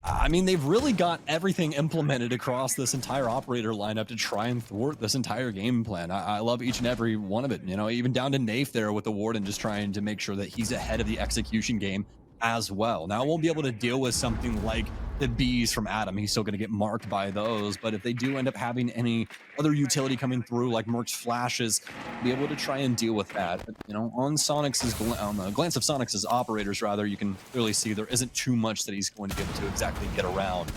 I mean, they've really got everything implemented across this entire operator lineup to try and thwart this entire game plan. I love each and every one of it, you know, even down to Nafe there with the Warden just trying to make sure that he's ahead of the execution game as well. Now, I won't be able to deal with something like the bees from Adam. He's still going to get marked by those, but if they do end up having any other utility coming through, like Merc's flashes, be able to try and deal with that. But, you know, on on the glance of Soniqs' operators, rather, you can clearly see there isn't too much that he's going to be able to exactly get around.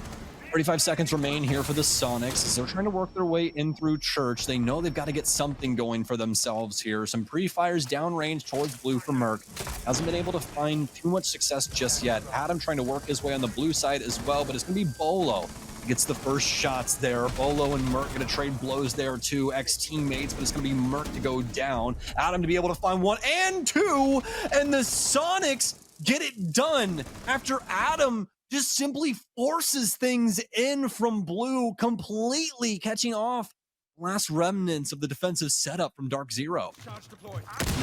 35 seconds remain here for the Soniqs as they're trying to work their way in through Church. They know they've got to get something going for themselves here. Some pre-fires downrange towards blue for Merc. Hasn't been able to find too much success just yet. Adam trying to work his way on the blue side as well, but it's going to be Beaulo. Gets the first shots there. Beaulo and Merc going to trade blows there too. Ex-teammates, but it's going to be Merc to go down. Adam to be able to find one and two, and the Soniqs get it done after Adam just simply forces things in from blue, completely catching off last remnants of the defensive setup from DarkZero.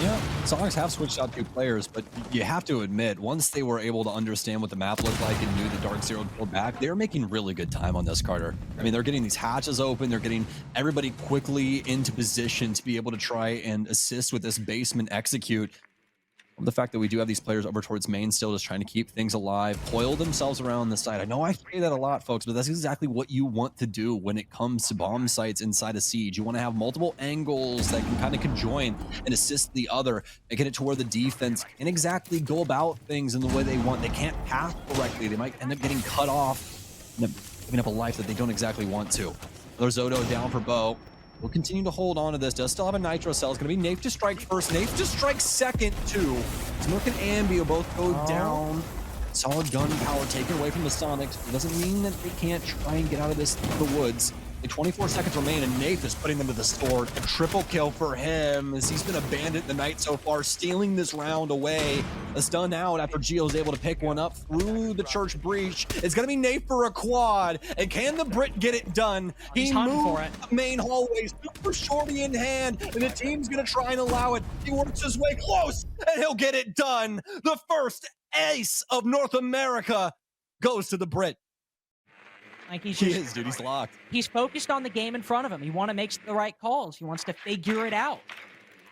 Yeah, Soniqs have switched out 2 players, but you have to admit, once they were able to understand what the map looked like and knew that DarkZero would pull back, they were making really good time on this, Carter. I mean, they're getting these hatches open, they're getting everybody quickly into position to be able to try and assist with this basement execute. The fact that we do have these players over towards main still just trying to keep things alive, coil themselves around the side. I know I say that a lot, folks, but that's exactly what you want to do when it comes to bomb sites inside a siege. You want to have multiple angles that can kind of conjoin and assist the other, making it to where the defense can exactly go about things in the way they want. They can't path correctly. They might end up getting cut off, end up giving up a life that they don't exactly want to. Another Zodo down for Bo. We'll continue to hold on to this. Does still have a Nitro cell. It's going to be Nafe to strike first. Nafe to strike second, too. Smoke and Ambi will both go down. Solid gun power taken away from the Soniqs. It doesn't mean that they can't try and get out of the woods. 24 seconds remain, and Nafe is putting them to the sword. A triple kill for him as he's been a bandit in the night so far, stealing this round away. A stun out after Gio's able to pick one up through the church breach. It's going to be Nafe for a quad. And can the Brit get it done? He's hunting for it. Main hallway, super shorty in hand, and the team's going to try and allow it. He works his way close, and he'll get it done. The first ace of North America goes to the Brit. Like he's dude. He's locked. He's focused on the game in front of him. He wants to make the right calls. He wants to figure it out.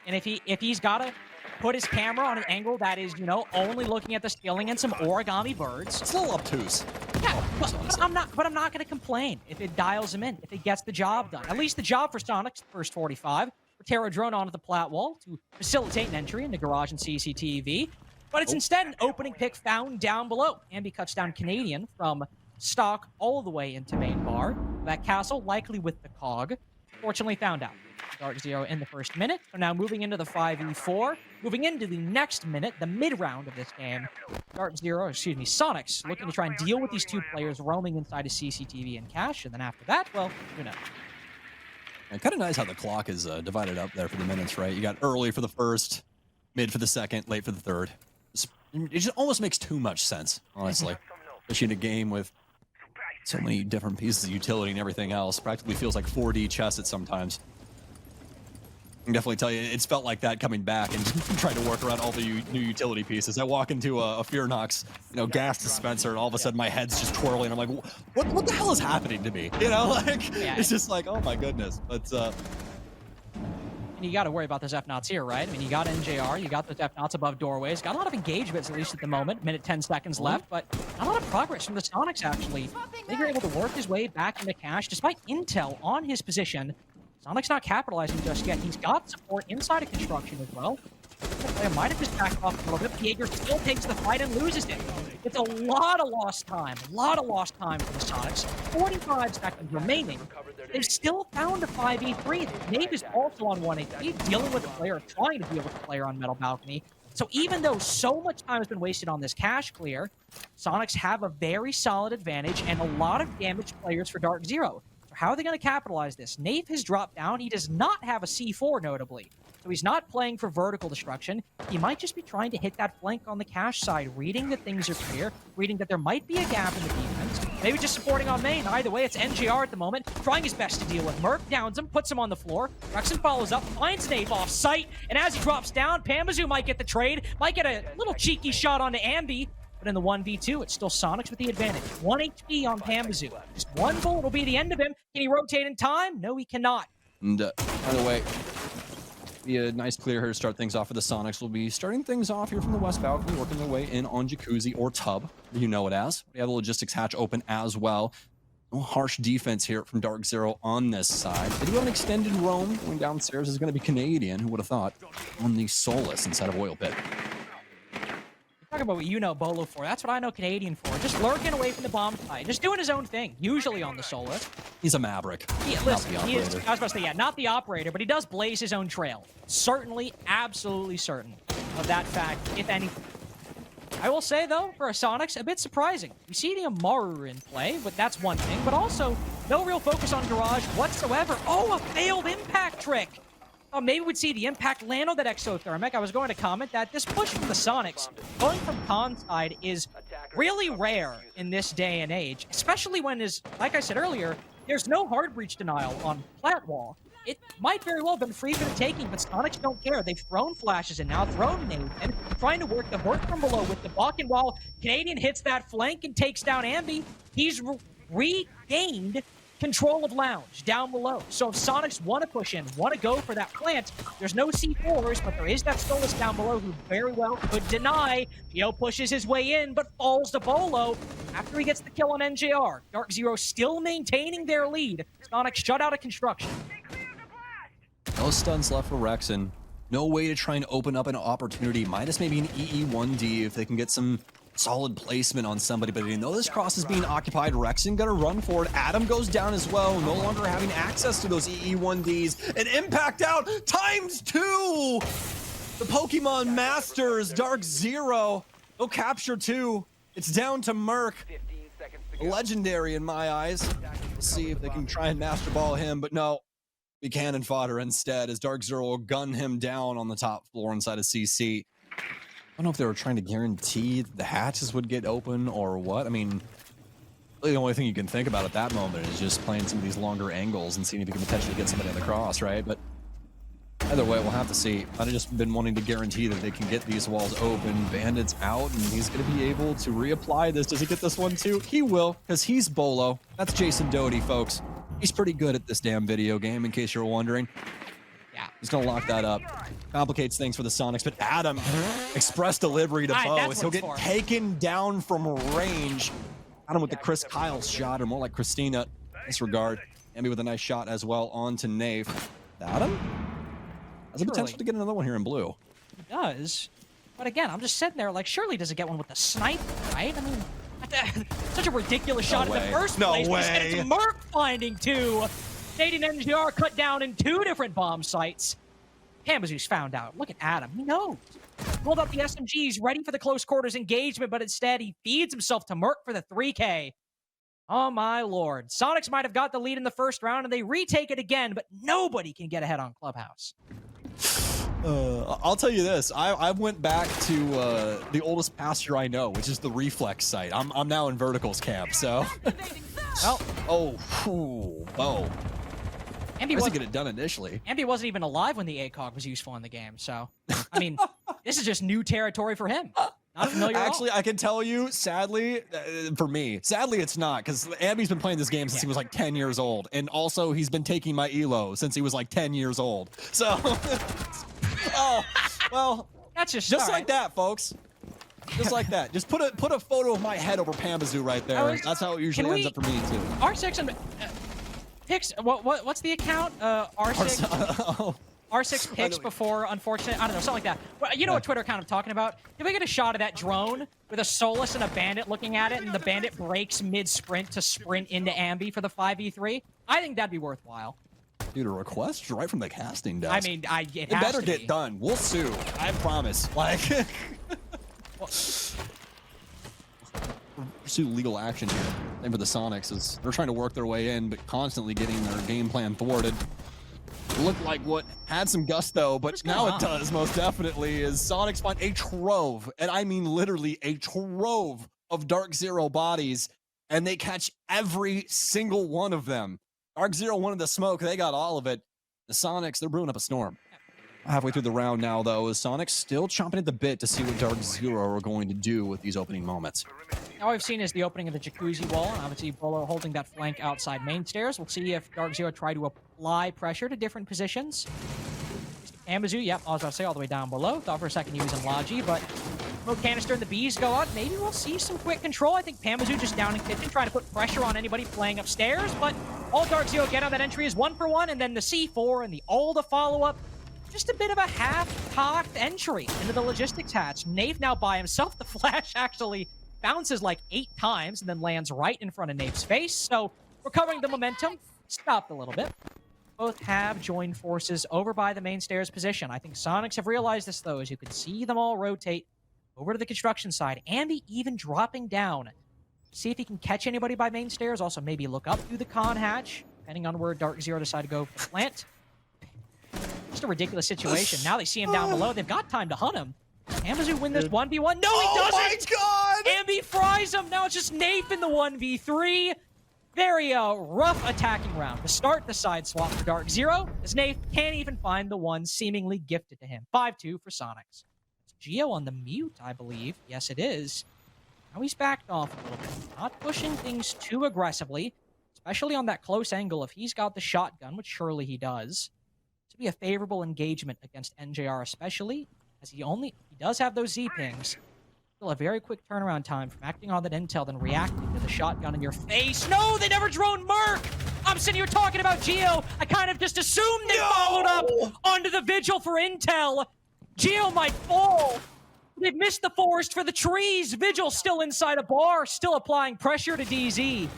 And if he's got to put his camera on an angle that is, you know, only looking at the skilling and some origami birds. It's a little obtuse. Yeah, but I'm not going to complain if it dials him in, if it gets the job done. At least the job for Soniqs, first 45, for Terra drone onto the plat wall to facilitate an entry into garage and CCTV. But it's instead an opening pick found down below. Ambi cuts down Canadian from stock all the way into main bar. That castle likely with the cog. Fortunately found out. DarkZero in the first minute. So now moving into the 5v4. Moving into the next minute, the mid-round of this game. Soniqs looking to try and deal with these 2 players roaming inside of CCTV and cache. And then after that, well, who knows? And kind of nice how the clock is divided up there for the minutes, right? You got early for the first, mid for the second, late for the third. It just almost makes too much sense, honestly. Especially in a game with so many different pieces of utility and everything else. Practically feels like 4D chess at sometimes. I can definitely tell you, it's felt like that coming back and trying to work around all the new utility pieces. I walk into a Fear Knox, you know, gas dispenser, and all of a sudden my head's just twirling. I'm like, what the hell is happening to me? You know, like, it's just like, oh my goodness. But, and you got to worry about those F-Knots here, right? I mean, you got NJR, you got those F-Knots above doorways. Got a lot of engagements, at least at the moment. Minute 10 seconds left, but not a lot of progress from the Soniqs, actually. They were able to work his way back into cache, despite intel on his position. Soniqs not capitalizing just yet. He's got support inside of construction as well. The player might have just backed off a little bit. Jaeger still takes the fight and loses it. It's a lot of lost time. A lot of lost time for the Soniqs. 45 seconds remaining. They've still found a 5v3. Nate is also on 1 HP, dealing with the player, trying to deal with the player on Metal Balcony. So even though so much time has been wasted on this cache clear, Soniqs have a very solid advantage and a lot of damaged players for DarkZero. So how are they going to capitalize this? Nate has dropped down. He does not have a C4, notably. So he's not playing for vertical destruction. He might just be trying to hit that flank on the cache side, reading that things are clear, reading that there might be a gap in the defense. Maybe just supporting on main. Either way, it's NJR at the moment, trying his best to deal with Merc, downs him, puts him on the floor. Rexon follows up, finds Nave off sight, and as he drops down, Pamazoo might get the trade, might get a little cheeky shot onto Ambi. But in the 1v2, it's still Soniqs with the advantage. 1 HP on Pambazoo. Just one bullet will be the end of him. Can he rotate in time? No, he cannot. And by the way, be a nice clear here to start things off for the Soniqs. We'll be starting things off here from the West Balcony, working their way in on Jacuzzi or Tub. You know it as. We have the logistics hatch open as well. No harsh defense here from DarkZero on this side. They do have an extended roam. Going downstairs is going to be Canadian. Who would have thought? On the Solus inside of Oil Pit. Talk about what you know Beaulo for. That's what I know Canadian for. Just lurking away from the bomb site. Just doing his own thing. Usually on the Solus. He's a maverick. Yeah, listen, he is, I was about to say, yeah, not the operator, but he does blaze his own trail. Certainly, absolutely certain of that fact, if anything. I will say, though, for a Soniqs, a bit surprising. We see the Amaru in play, but that's one thing. But also, no real focus on Garage whatsoever. Oh, a failed impact trick! Oh, maybe we'd see the impact land on that exothermic. I was going to comment that this push from the Soniqs, going from con side, is really rare in this day and age. Especially when, like I said earlier, there's no hard breach denial on Plat Wall. It might very well have been free for the taking, but Soniqs don't care. They've thrown flashes and now thrown nades and trying to work the hurt from below with the buck. And while Canadian hits that flank and takes down Ambi, he's regained control of Lounge down below. So if Soniqs want to push in, want to go for that plant, there's no C4s, but there is that Solus down below who very well could deny. Geo pushes his way in, but falls to Beaulo after he gets the kill on NJR. DarkZero still maintaining their lead. Soniqs shut out of construction. No stuns left for Rexon. No way to try and open up an opportunity. Minus maybe an EE1D if they can get some solid placement on somebody. But you know this cross is being occupied. Rexon gonna run for it. Adam goes down as well. No longer having access to those EE1Ds. An impact out ×2. The Pokemon Masters, DarkZero. No capture 2. It's down to Merc. Legendary in my eyes. We'll see if they can try and master ball him, but no. Be cannon fodder instead as DarkZero will gun him down on the top floor inside of CC. I don't know if they were trying to guarantee the hatches would get open or what. I mean, really the only thing you can think about at that moment is just playing some of these longer angles and seeing if you can potentially get somebody on the cross, right? But either way, we'll have to see. I've just been wanting to guarantee that they can get these walls open. Bandit's out, and he's going to be able to reapply this. Does he get this one too? He will, because he's Beaulo. That's Jason Doty, folks. He's pretty good at this damn video game, in case you're wondering. Yeah. He's going to lock that up. Complicates things for the Soniqs, but Adam, express delivery to Bo as he'll get taken down from range. Adam with the Chris Kyle shot, or more like Christina in this regard. Ambi with a nice shot as well onto Nafe. Adam has the potential to get another one here in blue. He does. But again, I'm just sitting there like, surely doesn't get one with the sniper, right? I mean, such a ridiculous shot in the first place. No way. It's Merc finding 2. Canadian NGR cut down in 2 different bomb sites. Pambazoo's found out. Look at Adam. He knows. Pulled up the SMGs, ready for the close quarters engagement, but instead he feeds himself to Merc for the 3K. Oh my lord. Soniqs might have got the lead in the first round and they retake it again, but nobody can get ahead on Clubhouse. I'll tell you this. I went back to the oldest pasture I know, which is the Reflex site. I'm now in Verticals camp, so. Well. Oh. Ambi wasn't get it done initially. Ambi wasn't even alive when the ACOG was useful in the game, so. I mean, this is just new territory for him. Not familiar Actually, I can tell you, sadly, for me, sadly it's not, because Ambi's been playing this game since he was like 10 years old, and also he's been taking my ELO since he was like 10 years old. So, oh, well, that's just like that, folks. Just like that. Just put a photo of my head over Pambazoo right there. That's how it usually ends up for me too. R6 and Pix. What's the account? R6. R6 picks before, unfortunate. I don't know, something like that. Well, you know what Twitter account I'm talking about? Did we get a shot of that drone with a Solus and a Bandit looking at it, and the Bandit breaks mid-sprint to sprint into Ambi for the 5v3? I think that'd be worthwhile. Dude, a request right from the casting desk. I mean, it better get done. We'll sue. I promise. Like, pursue legal action here. Same for the Soniqs, as they're trying to work their way in, but constantly getting their game plan thwarted. Looked like what had some gusto, but now it does most definitely. Is Soniqs find a trove, and I mean literally a trove of DarkZero bodies, and they catch every single one of them. DarkZero wanted the smoke, they got all of it. The Soniqs, they're brewing up a storm. Halfway through the round now, though, is Sonic still chomping at the bit to see what DarkZero are going to do with these opening moments. All we've seen is the opening of the jacuzzi wall, and obviously Beaulo holding that flank outside main stairs. We'll see if DarkZero try to apply pressure to different positions. Amazoo, yep, I was about to say all the way down below. Thought for a second he was in Logi, but smoke canister and the bees go out. Maybe we'll see some quick control. I think Pamazoo just down in kitchen trying to put pressure on anybody playing upstairs, but all DarkZero get on that entry is 1 for 1, and then the C4 and the all the follow-up. Just a bit of a half-cocked entry into the logistics hatch. Nafe now by himself. The flash actually bounces like 8 times and then lands right in front of Nafe's face. So recovering the momentum, stopped a little bit. Both have joined forces over by the main stairs position. I think Soniqs have realized this, though, as you can see them all rotate over to the construction side. Ambi even dropping down. See if he can catch anybody by main stairs. Also, maybe look up through the con hatch, depending on where DarkZero decide to go for the plant. Just a ridiculous situation. Now they see him down below. They've got time to hunt him. Amazoo win this 1v1. No, he doesn't! Oh my god! Ambi fries him. Now it's just Nafe in the 1v3. Very rough attacking round to start the side swap for DarkZero, as Nafe can't even find the one seemingly gifted to him. 5-2 for Soniqs. It's Geo on the mute, I believe. Yes, it is. Now he's backed off a little bit. Not pushing things too aggressively, especially on that close angle. If he's got the shotgun, which surely he does, to be a favorable engagement against NJR, especially as he does have those Z pings. Still a very quick turnaround time from acting on that intel, then reacting to the shotgun in your face. No, they never drone Merc! I'm sitting here talking about Geo. I kind of just assumed they followed up onto the Vigil for intel. Geo might fall. They've missed the forest for the trees. Vigil still inside a bar, still applying pressure to DZ.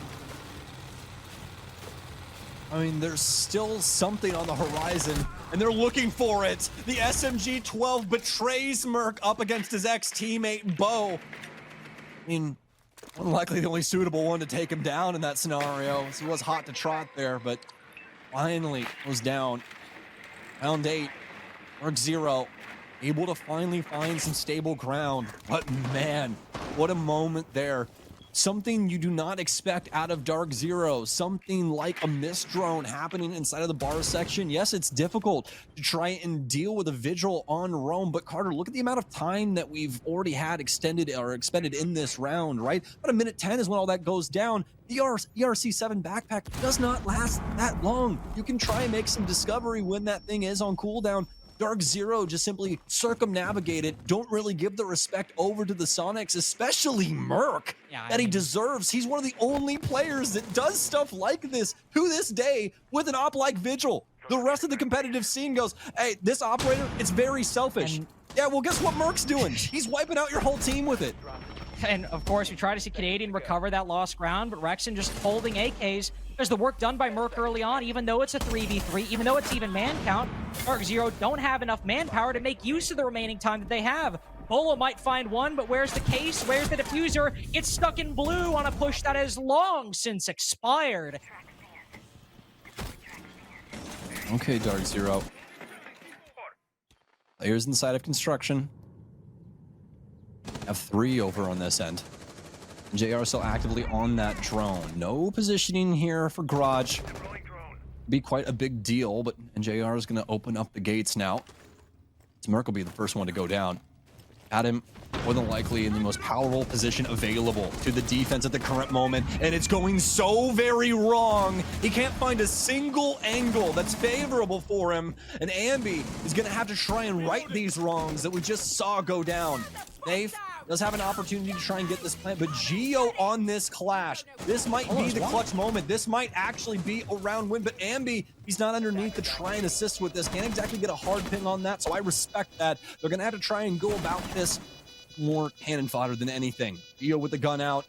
I mean, there's still something on the horizon, and they're looking for it. The SMG-12 betrays Merc up against his ex-teammate, Beau. I mean, unlikely the only suitable one to take him down in that scenario. So it was hot to trot there, but finally was down. Round 8, DarkZero able to finally find some stable ground. But man, what a moment there. Something you do not expect out of DarkZero. Something like a mist drone happening inside of the bar section. Yes, it's difficult to try and deal with a Vigil on roam, but Carter, look at the amount of time that we've already had extended or expended in this round, right? About 1:10 is when all that goes down. The ERC-7 backpack does not last that long. You can try and make some discovery when that thing is on cooldown. DarkZero just simply circumnavigate it, don't really give the respect over to the Soniqs, especially Merc, that he deserves. He's one of the only players that does stuff like this to this day with an op like Vigil. The rest of the competitive scene goes, hey, this operator, it's very selfish. Yeah, well, guess what Merc's doing? He's wiping out your whole team with it. And of course, we try to see Canadian recover that lost ground, but Rexon just holding AKs. There's the work done by Merc early on, even though it's a 3v3, even though it's even man count. DarkZero don't have enough manpower to make use of the remaining time that they have. Beaulo might find one, but where's the case? Where's the diffuser? It's stuck in blue on a push that has long since expired. Okay, DarkZero. Players inside of construction. Have 3 over on this end. JR still actively on that drone. No positioning here for Garage. Be quite a big deal, but JR is going to open up the gates now. Merc will be the first one to go down. Adam, more than likely in the most powerful position available to the defense at the current moment, and it's going so very wrong. He can't find a single angle that's favorable for him, and Ambi is going to have to try and right these wrongs that we just saw go down. Nafe does have an opportunity to try and get this plant, but Geo on this clash. This might be the clutch moment. This might actually be a round win, but Ambi, he's not underneath to try and assist with this. Can't exactly get a hard ping on that, so I respect that. They're going to have to try and go about this more cannon fodder than anything. Geo with the gun out.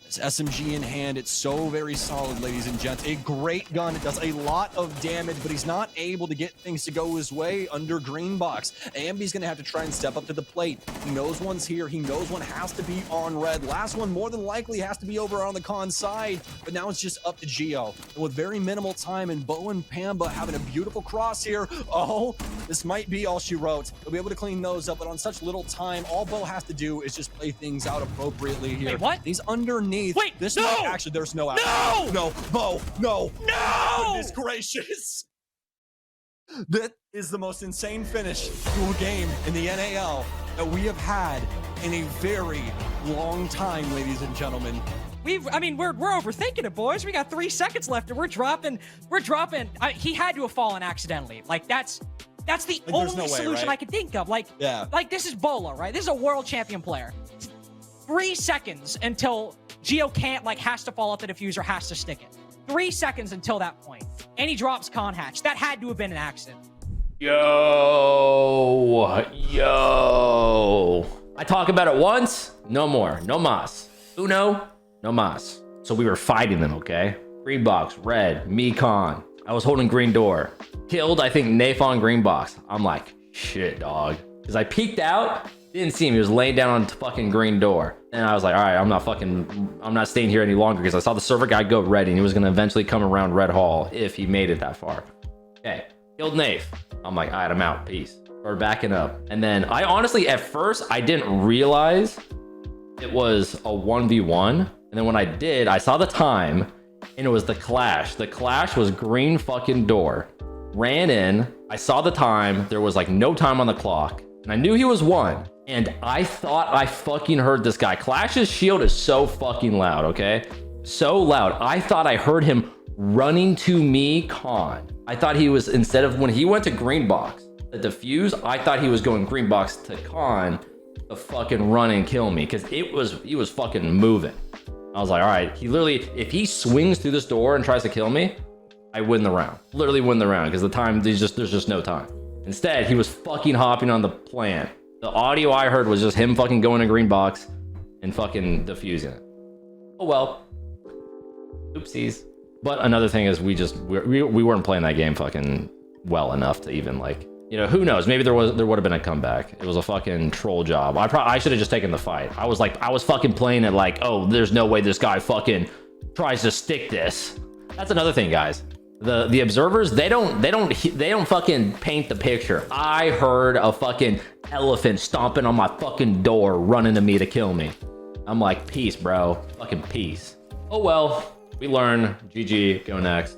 This SMG in hand, it's so very solid, ladies and gents. A great gun. It does a lot of damage, but he's not able to get things to go his way under green box. Ambi's going to have to try and step up to the plate. He knows one's here. He knows one has to be on red. Last one more than likely has to be over on the con side, but now it's just up to Geo. And with very minimal time, and Beau and Pamba having a beautiful cross here. Oh, this might be all she wrote. They'll be able to clean those up, but on such little time, all Beau has to do is just play things out appropriately here. Wait, what? He's underneath. Wait, this no! might actually, there's no out. No! No, Beau, no. No! Goodness gracious. That is the most insane finish to a game in the NAL that we have had in a very long time, ladies and gentlemen. I mean, we're overthinking it, boys. We got 3 seconds left, and we're dropping. He had to have fallen accidentally. Like that's the only no way, solution right? I could think of. Like, Yeah. like this is Beaulo, right? This is a world champion player. 3 seconds until Geo can't, like, has to fall off the diffuser, has to stick it. 3 seconds until that point, and he drops con hatch. That had to have been an accident. Yo. I talk about it once, no more, no mas. Uno, no mas. So we were fighting them, okay? Green box, red, me con. I was holding green door. Killed, I think, Nafe on green box. I'm like, shit, dog. Because I peeked out, didn't see him. He was laying down on fucking green door. And I was like, all right, I'm not staying here any longer because I saw the server guy go red and he was going to eventually come around red hall if he made it that far. Okay, killed Nafe. I'm like, all right, I'm out, peace. We're backing up. And then I honestly, at first, I didn't realize it was a 1v1. And then when I did, I saw the time and it was the clash. The clash was green fucking door. Ran in, I saw the time, there was like no time on the clock. And I knew he was one. And I thought I fucking heard this guy. Clash's shield is so fucking loud, okay? So loud. I thought I heard him running to me con. I thought he was, instead of when he went to green box, the defuse, I thought he was going green box to con to fucking run and kill me because he was fucking moving. I was like, all right, he literally, if he swings through this door and tries to kill me, I win the round. Literally win the round because the time, there's just no time. Instead, he was fucking hopping on the plant. The audio I heard was just him fucking going to green box and fucking defusing it. Oh well. Oopsies. But another thing is we weren't playing that game fucking well enough to even, like, you know, who knows? Maybe there would have been a comeback. It was a fucking troll job. I should have just taken the fight. I was fucking playing it like, oh, there's no way this guy fucking tries to stick this. That's another thing, guys. The observers, they don't fucking paint the picture. I heard a fucking elephant stomping on my fucking door, running to me to kill me. I'm like, peace, bro. Fucking peace. Oh well, we learn. GG, go next.